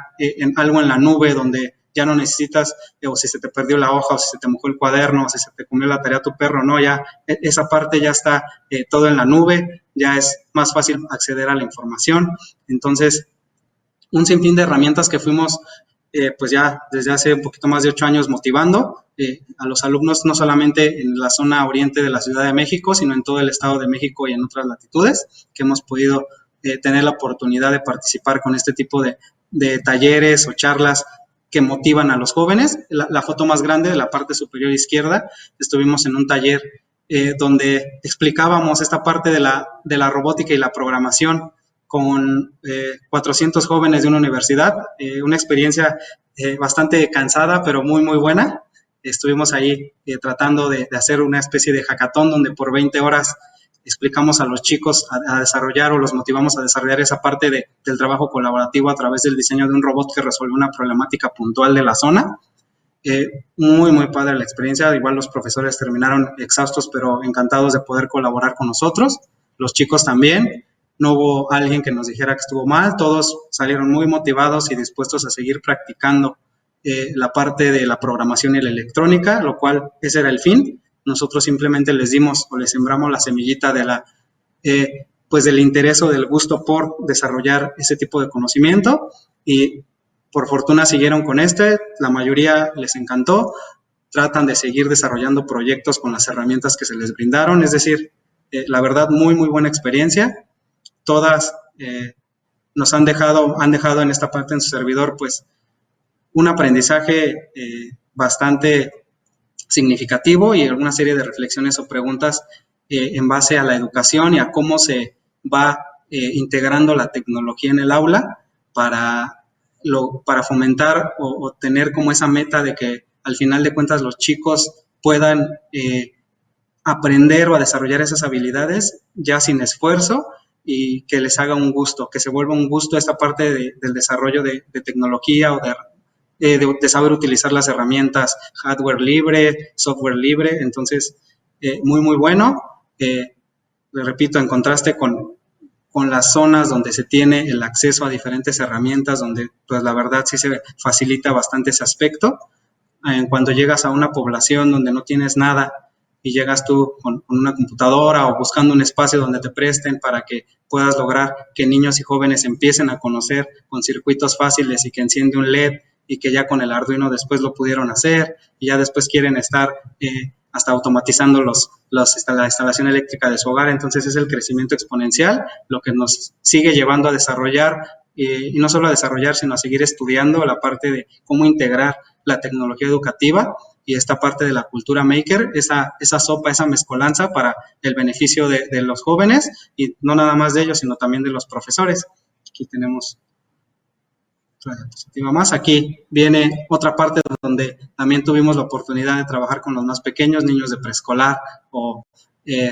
algo en la nube donde ya no necesitas, o si se te perdió la hoja, o si se te mojó el cuaderno, o si se te comió la tarea tu perro, no, ya esa parte ya está todo en la nube, ya es más fácil acceder a la información. Entonces, un sinfín de herramientas que fuimos pues ya desde hace un poquito más de 8 años motivando a los alumnos, no solamente en la zona oriente de la Ciudad de México, sino en todo el Estado de México y en otras latitudes, que hemos podido tener la oportunidad de participar con este tipo de talleres o charlas que motivan a los jóvenes. La foto más grande de la parte superior izquierda, estuvimos en un taller donde explicábamos esta parte de la robótica y la programación con 400 jóvenes de una universidad, una experiencia bastante cansada, pero muy, muy buena. Estuvimos ahí tratando de hacer una especie de hackathon donde por 20 horas explicamos a los chicos a desarrollar o los motivamos a desarrollar esa parte del trabajo colaborativo a través del diseño de un robot que resuelve una problemática puntual de la zona. Muy, muy padre la experiencia. Igual los profesores terminaron exhaustos, pero encantados de poder colaborar con nosotros. Los chicos también. No hubo alguien que nos dijera que estuvo mal. Todos salieron muy motivados y dispuestos a seguir practicando la parte de la programación y la electrónica, lo cual ese era el fin. Nosotros simplemente les dimos o les sembramos la semillita pues del interés o del gusto por desarrollar ese tipo de conocimiento y por fortuna siguieron con la mayoría les encantó, tratan de seguir desarrollando proyectos con las herramientas que se les brindaron, es decir, la verdad muy, muy buena experiencia. Todas nos han dejado en esta parte en su servidor, pues, un aprendizaje bastante significativo y alguna serie de reflexiones o preguntas en base a la educación y a cómo se va integrando la tecnología en el aula para fomentar o tener como esa meta de que al final de cuentas los chicos puedan aprender o a desarrollar esas habilidades ya sin esfuerzo y que les haga un gusto, que se vuelva un gusto esta parte del desarrollo de tecnología o de saber utilizar las herramientas, hardware libre, software libre. Entonces, muy, muy bueno. Le repito, en contraste con las zonas donde se tiene el acceso a diferentes herramientas, donde pues la verdad sí se facilita bastante ese aspecto. Cuando llegas a una población donde no tienes nada y llegas tú con una computadora o buscando un espacio donde te presten para que puedas lograr que niños y jóvenes empiecen a conocer con circuitos fáciles y que enciende un LED y que ya con el Arduino después lo pudieron hacer y ya después quieren estar hasta automatizando la instalación eléctrica de su hogar. Entonces es el crecimiento exponencial lo que nos sigue llevando a desarrollar y no solo a desarrollar, sino a seguir estudiando la parte de cómo integrar la tecnología educativa y esta parte de la cultura maker, esa sopa, esa mezcolanza para el beneficio de los jóvenes y no nada más de ellos, sino también de los profesores. Aquí tenemos otra diapositiva más. Aquí viene otra parte donde también tuvimos la oportunidad de trabajar con los más pequeños, niños de preescolar o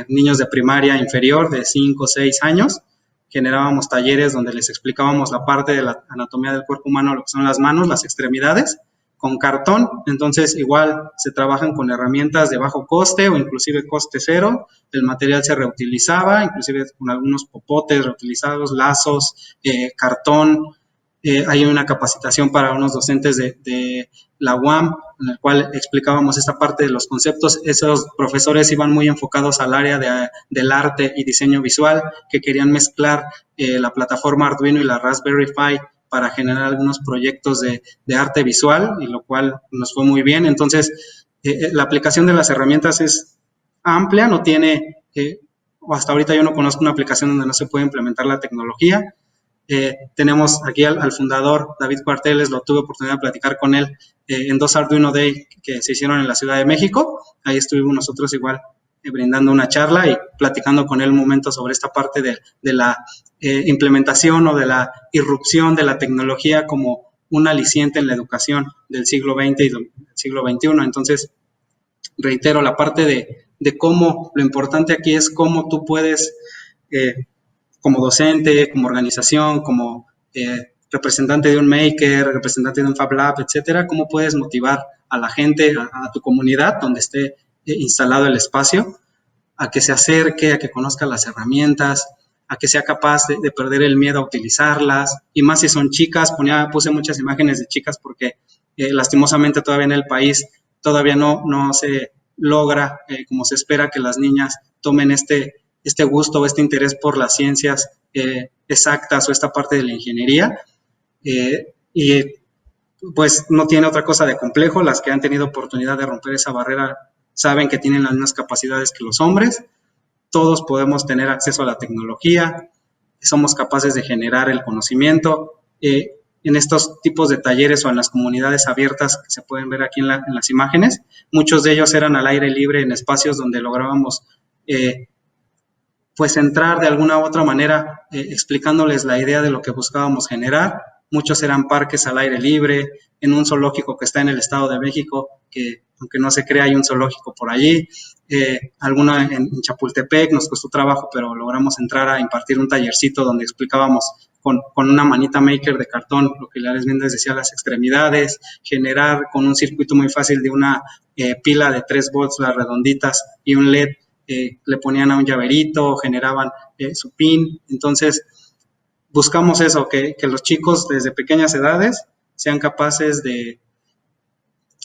niños de primaria inferior de 5 o 6 años. Generábamos talleres donde les explicábamos la parte de la anatomía del cuerpo humano, lo que son las manos, las extremidades, con cartón. Entonces igual se trabajan con herramientas de bajo coste o inclusive coste cero. El material se reutilizaba, inclusive con algunos popotes reutilizados, lazos, cartón. Hay una capacitación para unos docentes de la UAM, en el cual explicábamos esta parte de los conceptos. Esos profesores iban muy enfocados al área del arte y diseño visual, que querían mezclar la plataforma Arduino y la Raspberry Pi para generar algunos proyectos de arte visual, y lo cual nos fue muy bien. Entonces, la aplicación de las herramientas es amplia, no tiene, hasta ahorita yo no conozco una aplicación donde no se puede implementar la tecnología. Tenemos aquí al fundador, David Cuarteles, lo tuve oportunidad de platicar con él en 2 Arduino Day que se hicieron en la Ciudad de México. Ahí estuvimos nosotros igual brindando una charla y platicando con él un momento sobre esta parte de la implementación o de la irrupción de la tecnología como un aliciente en la educación del siglo XX y del siglo XXI. Entonces, reitero, la parte de cómo, lo importante aquí es cómo tú puedes, como docente, como organización, como representante de un maker, representante de un Fab Lab, etcétera, cómo puedes motivar a la gente, a tu comunidad donde esté instalado el espacio, a que se acerque, a que conozca las herramientas, a que sea capaz de perder el miedo a utilizarlas, y más si son chicas. Puse muchas imágenes de chicas porque lastimosamente todavía en el país todavía no se logra como se espera que las niñas tomen este gusto o este interés por las ciencias exactas o esta parte de la ingeniería, y pues no tiene otra cosa de complejo. Las que han tenido oportunidad de romper esa barrera saben que tienen las mismas capacidades que los hombres. Todos podemos tener acceso a la tecnología, somos capaces de generar el conocimiento. En estos tipos de talleres o en las comunidades abiertas que se pueden ver aquí en las imágenes, muchos de ellos eran al aire libre en espacios donde lográbamos pues entrar de alguna u otra manera explicándoles la idea de lo que buscábamos generar. Muchos eran parques al aire libre, en un zoológico que está en el Estado de México, que aunque no se crea hay un zoológico por allí. Alguna en Chapultepec, nos costó trabajo, pero logramos entrar a impartir un tallercito donde explicábamos con una manita maker de cartón, lo que les decía, las extremidades, generar con un circuito muy fácil de una pila de 3 volts, las redonditas, y un LED, le ponían a un llaverito, generaban su pin. Entonces, buscamos eso, que los chicos desde pequeñas edades sean capaces de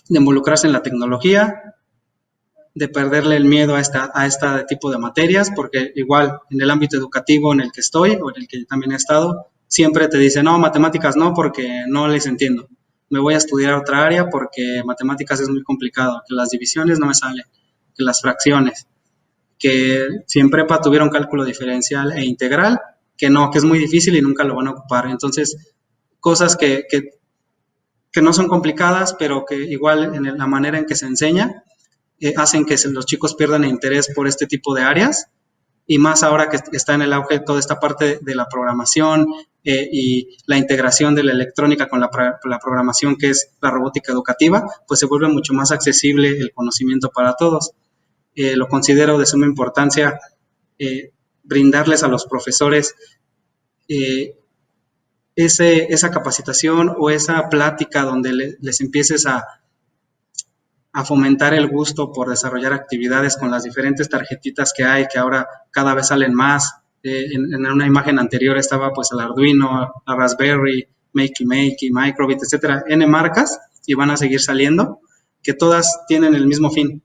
involucrarse en la tecnología, de perderle el miedo a este tipo de materias, porque igual en el ámbito educativo en el que estoy o en el que también he estado, siempre te dicen, no, matemáticas no, porque no les entiendo. Me voy a estudiar otra área porque matemáticas es muy complicado, que las divisiones no me salen, que las fracciones, que si en prepa tuvieron cálculo diferencial e integral, que no, que es muy difícil y nunca lo van a ocupar. Entonces, cosas que no son complicadas, pero que igual en la manera en que se enseña, hacen que los chicos pierdan interés por este tipo de áreas, y más ahora que está en el auge toda esta parte de la programación y la integración de la electrónica con la programación, que es la robótica educativa, pues se vuelve mucho más accesible el conocimiento para todos. Lo considero de suma importancia brindarles a los profesores esa capacitación o esa plática donde les empieces a fomentar el gusto por desarrollar actividades con las diferentes tarjetitas que hay, que ahora cada vez salen más. En una imagen anterior estaba pues el Arduino, la Raspberry, Makey, Microbit, etcétera, N marcas, y van a seguir saliendo, que todas tienen el mismo fin,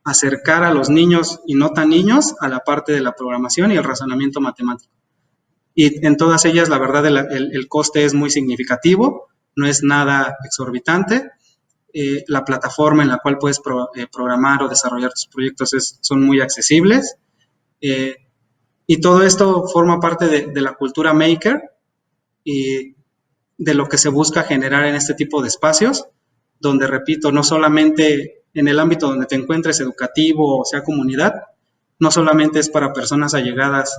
acercar a los niños y no tan niños a la parte de la programación y el razonamiento matemático. Y en todas ellas, la verdad, el coste es muy significativo, no es nada exorbitante. La plataforma en la cual puedes programar o desarrollar tus proyectos son muy accesibles. Y todo esto forma parte de la cultura maker y de lo que se busca generar en este tipo de espacios, donde, repito, no solamente en el ámbito donde te encuentres, educativo o sea comunidad, no solamente es para personas allegadas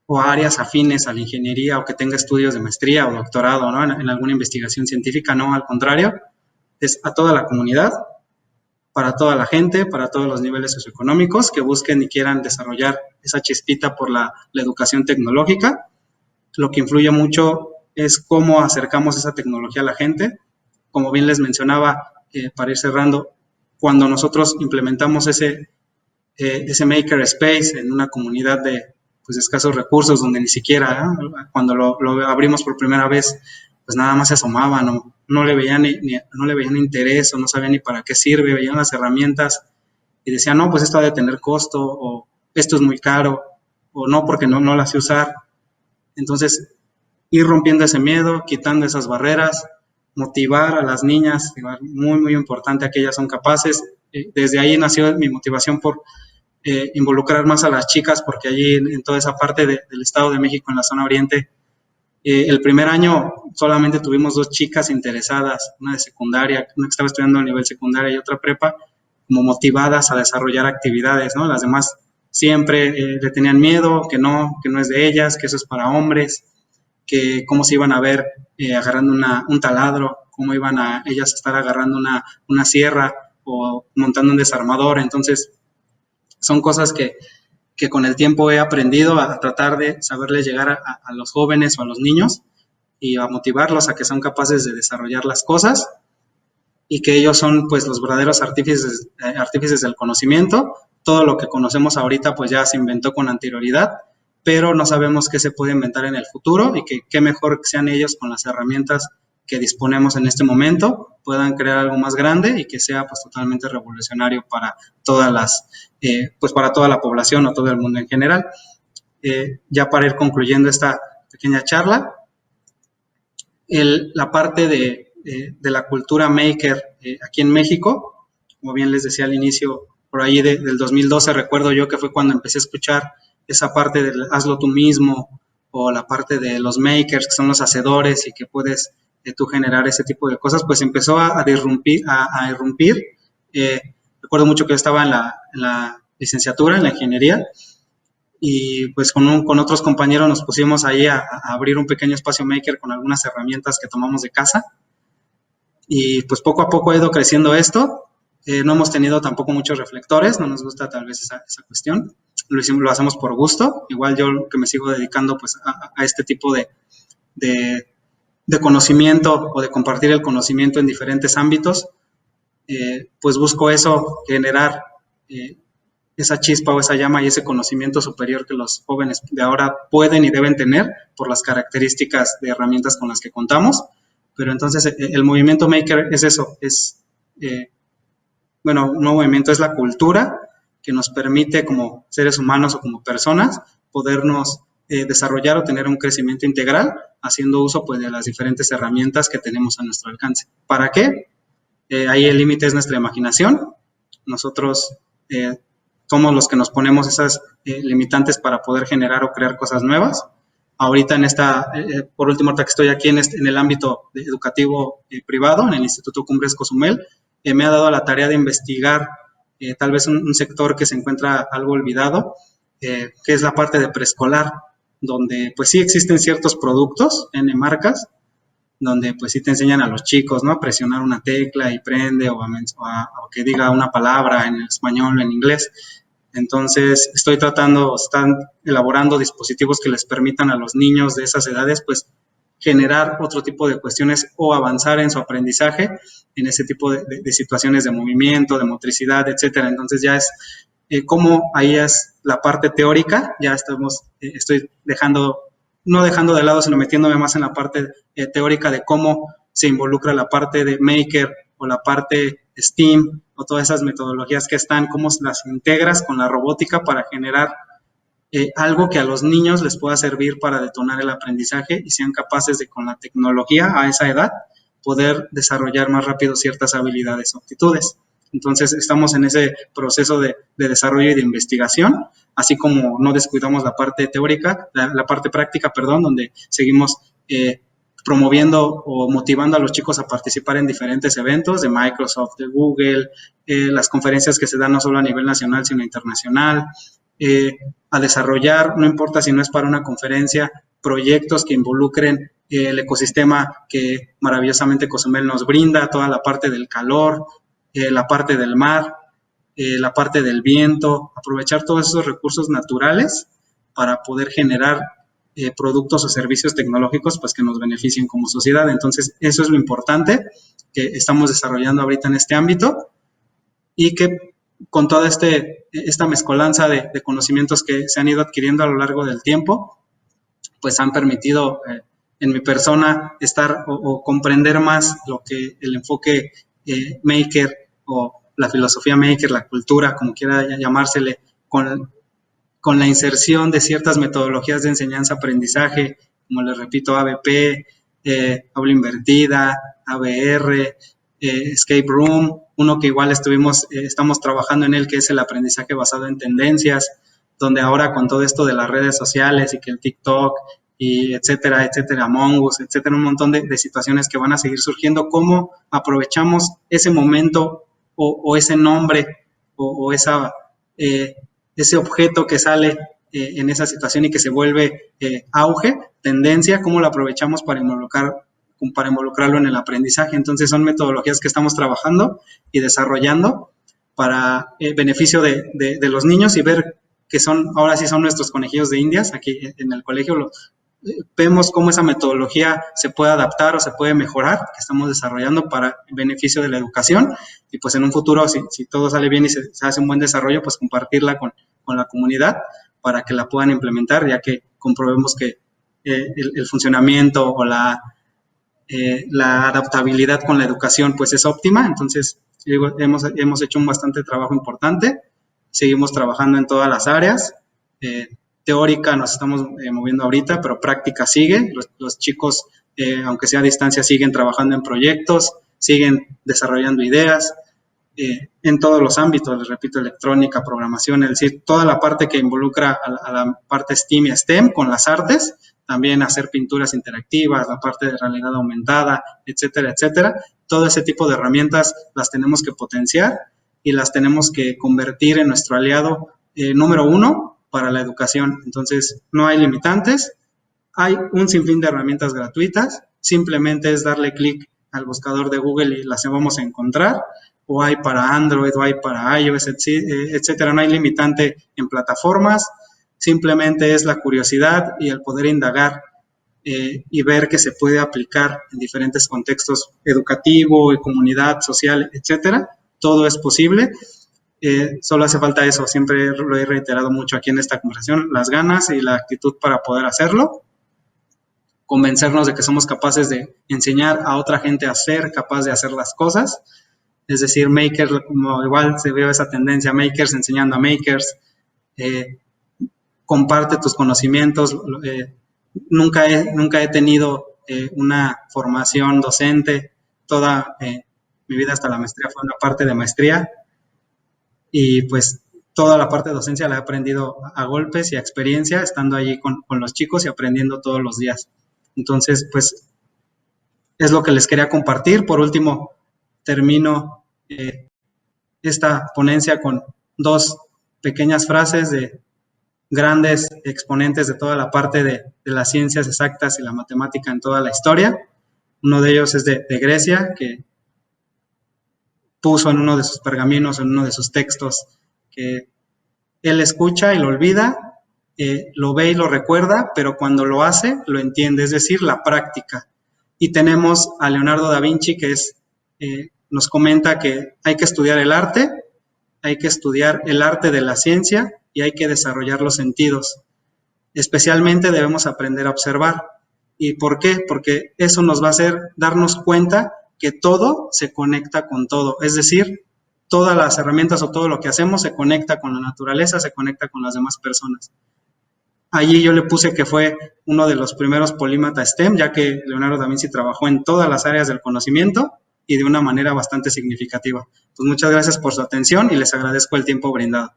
o áreas afines a la ingeniería o que tenga estudios de maestría o doctorado, ¿no? en alguna investigación científica, no, al contrario, es a toda la comunidad. para toda la gente, para todos los niveles socioeconómicos que busquen y quieran desarrollar esa chispita por la educación tecnológica. Lo que influye mucho es cómo acercamos esa tecnología a la gente. Como bien les mencionaba, para ir cerrando, cuando nosotros implementamos ese maker space en una comunidad de pues, escasos recursos, donde ni siquiera, cuando lo abrimos por primera vez, pues nada más se asomaban, no le veían no le veían interés, o no sabían ni para qué sirve, veían las herramientas y decían, no, pues esto ha de tener costo, o esto es muy caro, o no, porque no las sé usar. Entonces, ir rompiendo ese miedo, quitando esas barreras, motivar a las niñas, muy, muy importante que ellas son capaces. Desde ahí nació mi motivación por involucrar más a las chicas, porque allí en toda esa parte del Estado de México, en la zona oriente, el primer año solamente tuvimos 2 chicas interesadas, una de secundaria, una que estaba estudiando a nivel secundaria y otra prepa, como motivadas a desarrollar actividades, ¿no? Las demás siempre le tenían miedo, que no es de ellas, que eso es para hombres, que cómo se iban a ver agarrando un taladro, cómo iban a ellas estar agarrando una sierra o montando un desarmador. Entonces, son cosas que con el tiempo he aprendido a tratar de saberles llegar a los jóvenes o a los niños y a motivarlos a que son capaces de desarrollar las cosas y que ellos son pues los verdaderos artífices del conocimiento. Todo lo que conocemos ahorita pues ya se inventó con anterioridad, pero no sabemos qué se puede inventar en el futuro y que qué mejor que sean ellos con las herramientas que disponemos en este momento, puedan crear algo más grande y que sea pues totalmente revolucionario para todas pues para toda la población o todo el mundo en general. Ya para ir concluyendo esta pequeña charla, la parte de la cultura maker aquí en México, como bien les decía al inicio, por ahí del 2012 recuerdo yo que fue cuando empecé a escuchar esa parte del hazlo tú mismo, o la parte de los makers, que son los hacedores y que puedes tú generar ese tipo de cosas, pues empezó a irrumpir. Recuerdo mucho que yo estaba en la licenciatura, en la ingeniería, y pues con otros compañeros nos pusimos ahí a abrir un pequeño espacio maker con algunas herramientas que tomamos de casa, y pues poco a poco ha ido creciendo esto. No hemos tenido tampoco muchos reflectores, no nos gusta tal vez esa cuestión, lo hacemos por gusto. Igual yo que me sigo dedicando pues a este tipo de conocimiento o de compartir el conocimiento en diferentes ámbitos, pues busco eso, generar esa chispa o esa llama y ese conocimiento superior que los jóvenes de ahora pueden y deben tener por las características de herramientas con las que contamos. Pero entonces el movimiento maker es eso, bueno, un nuevo movimiento es la cultura que nos permite como seres humanos o como personas podernos desarrollar o tener un crecimiento integral haciendo uso pues de las diferentes herramientas que tenemos a nuestro alcance. ¿Para qué? Ahí el límite es nuestra imaginación. Nosotros somos los que nos ponemos esas limitantes para poder generar o crear cosas nuevas. Ahorita por último, ahorita que estoy aquí en el ámbito educativo privado, en el Instituto Cumbres Cozumel, me ha dado la tarea de investigar tal vez un sector que se encuentra algo olvidado, que es la parte de preescolar, donde pues sí existen ciertos productos, N marcas, donde pues sí te enseñan a los chicos, ¿no? A presionar una tecla y prende, o que diga una palabra en español o en inglés. Entonces están elaborando dispositivos que les permitan a los niños de esas edades pues generar otro tipo de cuestiones o avanzar en su aprendizaje en ese tipo de situaciones de movimiento, de motricidad, etcétera. Entonces ya es como ahí es la parte teórica, ya estoy no dejando de lado, sino metiéndome más en la parte teórica de cómo se involucra la parte de maker o la parte STEAM o todas esas metodologías que están, cómo las integras con la robótica para generar algo que a los niños les pueda servir para detonar el aprendizaje y sean capaces de, con la tecnología a esa edad, poder desarrollar más rápido ciertas habilidades o aptitudes. Entonces, estamos en ese proceso de desarrollo y de investigación, así como no descuidamos la parte teórica, la parte práctica, perdón, donde seguimos promoviendo o motivando a los chicos a participar en diferentes eventos de Microsoft, de Google, las conferencias que se dan no solo a nivel nacional, sino internacional, a desarrollar, no importa si no es para una conferencia, proyectos que involucren el ecosistema que maravillosamente Cozumel nos brinda, toda la parte del calor, la parte del mar, la parte del viento, aprovechar todos esos recursos naturales para poder generar productos o servicios tecnológicos pues que nos beneficien como sociedad. Entonces, eso es lo importante que estamos desarrollando ahorita en este ámbito y que con toda esta mezcolanza de conocimientos que se han ido adquiriendo a lo largo del tiempo, pues han permitido en mi persona estar o comprender más lo que el enfoque maker o la filosofía maker, la cultura, como quiera llamársele, con la inserción de ciertas metodologías de enseñanza-aprendizaje, como les repito, ABP, aula invertida, ABR, Escape Room, uno que igual estamos trabajando en él, que es el aprendizaje basado en tendencias, donde ahora con todo esto de las redes sociales y que el TikTok y etcétera, etcétera, Among Us, etcétera, un montón de situaciones que van a seguir surgiendo, cómo aprovechamos ese momento o ese nombre o ese objeto que sale en esa situación y que se vuelve auge, tendencia, cómo lo aprovechamos para involucrarlo en el aprendizaje. Entonces son metodologías que estamos trabajando y desarrollando para beneficio de los niños y ver que ahora sí son nuestros conejillos de indias. Aquí en el colegio vemos cómo esa metodología se puede adaptar o se puede mejorar, que estamos desarrollando para beneficio de la educación y pues en un futuro, si todo sale bien y se hace un buen desarrollo, pues compartirla con la comunidad para que la puedan implementar, ya que comprobemos que el funcionamiento o la adaptabilidad con la educación pues es óptima. Entonces hemos hecho un bastante trabajo importante, seguimos trabajando en todas las áreas, teórica nos estamos moviendo ahorita, pero práctica sigue, los chicos aunque sea a distancia siguen trabajando en proyectos, siguen desarrollando ideas en todos los ámbitos, les repito, electrónica, programación, es decir, toda la parte que involucra a la parte STEAM y STEM con las artes, también hacer pinturas interactivas, la parte de realidad aumentada, etcétera, etcétera. Todo ese tipo de herramientas las tenemos que potenciar y las tenemos que convertir en nuestro aliado número uno para la educación. Entonces, no hay limitantes, hay un sinfín de herramientas gratuitas, simplemente es darle clic al buscador de Google y las vamos a encontrar, o hay para Android, o hay para iOS, etcétera. No hay limitante en plataformas, simplemente es la curiosidad y el poder indagar y ver que se puede aplicar en diferentes contextos educativo, comunidad, social, etcétera. Todo es posible. Solo hace falta eso, siempre lo he reiterado mucho aquí en esta conversación, las ganas y la actitud para poder hacerlo, convencernos de que somos capaces de enseñar a otra gente a ser capaz de hacer las cosas, es decir, makers, como igual se vio esa tendencia, makers enseñando a makers, comparte tus conocimientos, nunca he tenido una formación docente, toda mi vida hasta la maestría fue una parte de maestría, y pues toda la parte de docencia la he aprendido a golpes y a experiencia, estando allí con los chicos y aprendiendo todos los días. Entonces, pues, es lo que les quería compartir. Por último, termino esta ponencia con dos pequeñas frases de grandes exponentes de toda la parte de las ciencias exactas y la matemática en toda la historia. Uno de ellos es de Grecia, que puso en uno de sus pergaminos, en uno de sus textos, que él escucha y lo olvida, lo ve y lo recuerda, pero cuando lo hace, lo entiende, es decir, la práctica. Y tenemos a Leonardo da Vinci, que nos comenta que hay que estudiar el arte de la ciencia y hay que desarrollar los sentidos. Especialmente debemos aprender a observar. ¿Y por qué? Porque eso nos va a hacer darnos cuenta que todo se conecta con todo, es decir, todas las herramientas o todo lo que hacemos se conecta con la naturaleza, se conecta con las demás personas. Allí yo le puse que fue uno de los primeros polímatas STEM, ya que Leonardo da Vinci trabajó en todas las áreas del conocimiento y de una manera bastante significativa. Pues muchas gracias por su atención y les agradezco el tiempo brindado.